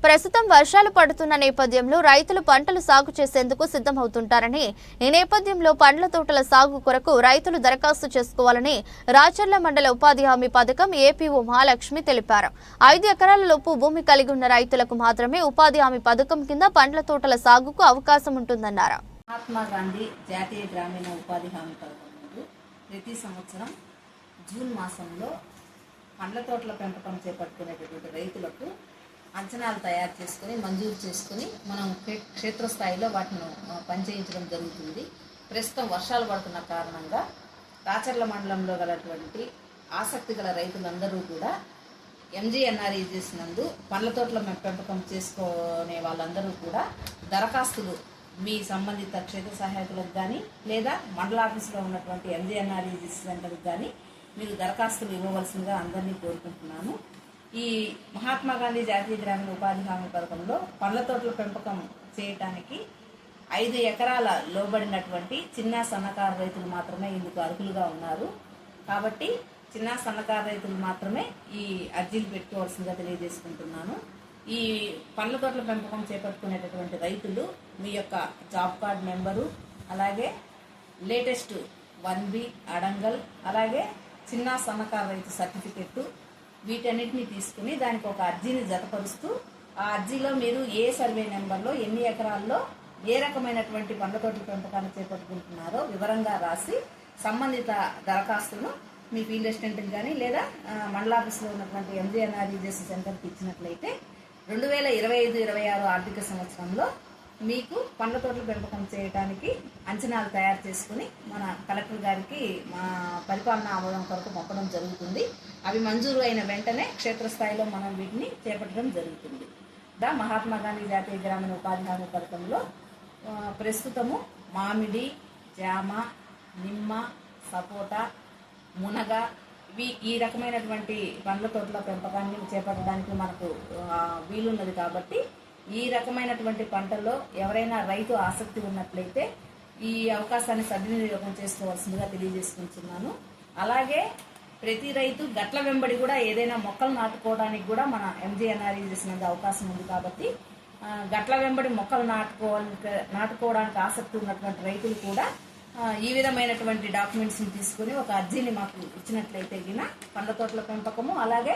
ప్రస్తుతం వర్షాలు పడుతున్న నేపథ్యంలో రైతులు పంటలు సాగు చేసేందుకు సిద్ధమవుతుంటారని, ఈ నేపథ్యంలో పండ్ల తోటల సాగు కొరకు రైతులు దరఖాస్తు చేసుకోవాలని రాచర్ల మండల ఉపాధి హామీ పథకం ఏపీఓ మహాలక్ష్మి తెలిపారు. 5 ఎకరాల లోపు భూమి కలిగి ఉన్న రైతులకు మాత్రమే ఉపాధి హామీ పథకం కింద పండ్ల తోటల సాగుకు అవకాశం ఉంటుందన్నారు. మహాత్మా గాంధీ జాతీయ గ్రామీణ ఉపాధి హామీ పథకం ప్రతి సంవత్సరం జూన్ మాసంలో పండ్ల తోటల పెంపకం చేపట్టుకునేటటువంటి రైతులకు అంచనాలు తయారు చేసుకొని మంజూరు చేసుకొని మనం క్షేత్రస్థాయిలో వాటిని పనిచేయించడం జరుగుతుంది. ప్రస్తుతం వర్షాలు పడుతున్న కారణంగా రాచర్ల మండలంలో గలటువంటి ఆసక్తి గల రైతులందరూ కూడా ఎంజీఎన్ఆర్ఈజీఎస్ నందు పండ్ల తోటల పెంపకం చేసుకునే వాళ్ళందరూ కూడా దరఖాస్తులు మీ సంబంధిత క్షేత్ర సహాయకులకు కానీ లేదా మండల ఆఫీసులో ఉన్నటువంటి ఎంజీఎన్ఆర్ఈజీఎస్ సెంటర్కి కానీ మీరు దరఖాస్తులు ఇవ్వవలసిందిగా అందరినీ కోరుకుంటున్నాను. ఈ మహాత్మా గాంధీ జాతీయ గ్రామీణ ఉపాధి హామీ పథకంలో పండ్ల తోటల పెంపకం చేయటానికి 5 ఎకరాల లోబడినటువంటి చిన్న సన్నకారు రైతులు మాత్రమే ఇందుకు అర్హులుగా ఉన్నారు. కాబట్టి చిన్న సన్నకారు రైతులు మాత్రమే ఈ అర్జీలు పెట్టుకోవాల్సిందిగా తెలియజేసుకుంటున్నాను. ఈ పండ్ల తోటల పెంపకం చేపట్టుకునేటటువంటి రైతులు మీ యొక్క జాబ్ కార్డ్ నెంబరు, అలాగే లేటెస్ట్ 1B అడంగల్, అలాగే చిన్న సన్నకారు రైతు సర్టిఫికెట్టు, వీటన్నిటిని తీసుకుని దానికి ఒక అర్జీని జతపరుస్తూ ఆ అర్జీలో మీరు ఏ సర్వే నెంబర్లో ఎన్ని ఎకరాల్లో ఏ రకమైనటువంటి పండ్ల తోటల పెంపకాన్ని చేపట్టుకుంటున్నారో వివరంగా రాసి సంబంధిత దరఖాస్తులను మీ ఫీల్డ్ అసిస్టెంట్కి కానీ లేదా మండల ఆఫీస్లో ఉన్నటువంటి ఎంజీఎన్ఆర్ఈజీఎస్ సెంటర్కి ఇచ్చినట్లయితే 2025-26 ఆర్థిక సంవత్సరంలో మీకు పండ్ల తోటల పెంపకం చేయడానికి అంచనాలు తయారు చేసుకుని మన కలెక్టర్ గారికి మా పరిపాలనా ఆమోదం కొరకు పంపడం జరుగుతుంది. అవి మంజూరు అయిన వెంటనే క్షేత్రస్థాయిలో మనం వీటిని చేపట్టడం జరుగుతుంది. మహాత్మా గాంధీ జాతీయ గ్రామీణ ఉపాధి హామీ పథకంలో ప్రస్తుతము మామిడి, జామ, నిమ్మ, సపోటా, మునగ ఈ రకమైనటువంటి పండ్ల తోటల పెంపకాన్ని చేపట్టడానికి మనకు వీలున్నది. కాబట్టి ఈ రకమైనటువంటి పంటల్లో ఎవరైనా రైతు ఆసక్తి ఉన్నట్లయితే ఈ అవకాశాన్ని సద్వినియోగం చేసుకోవాల్సిందిగా తెలియజేసుకుంటున్నాను. అలాగే ప్రతి రైతు గట్ల వెంబడి కూడా ఏదైనా మొక్కలు నాటుకోవడానికి కూడా మన ఎంజీఎన్ఆర్ఈజీఎస్ నందు అవకాశం ఉంది. కాబట్టి గట్ల వెంబడి మొక్కలు నాటుకోవడానికి ఆసక్తి ఉన్నటువంటి రైతులు కూడా ఈ విధమైనటువంటి డాక్యుమెంట్స్ని తీసుకుని ఒక అర్జీని మాకు ఇచ్చినట్లయితే గిన పండ్ల తోటల పెంపకము, అలాగే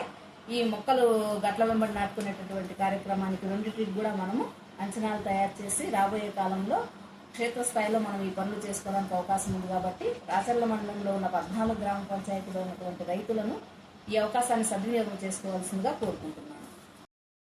ఈ మొక్కలు గట్ల వెంబడి నాటుకునేటటువంటి కార్యక్రమానికి రెండింటికి కూడా మనము అంచనాలు తయారు చేసి రాబోయే కాలంలో క్షేత్రస్థాయిలో మనం ఈ పనులు చేసుకోవడానికి అవకాశం ఉంది. కాబట్టి రాచర్ల మండలంలో ఉన్న 14 గ్రామ పంచాయతీలో ఉన్నటువంటి రైతులను ఈ అవకాశాన్ని సద్వినియోగం చేసుకోవాల్సిందిగా కోరుకుంటున్నాను.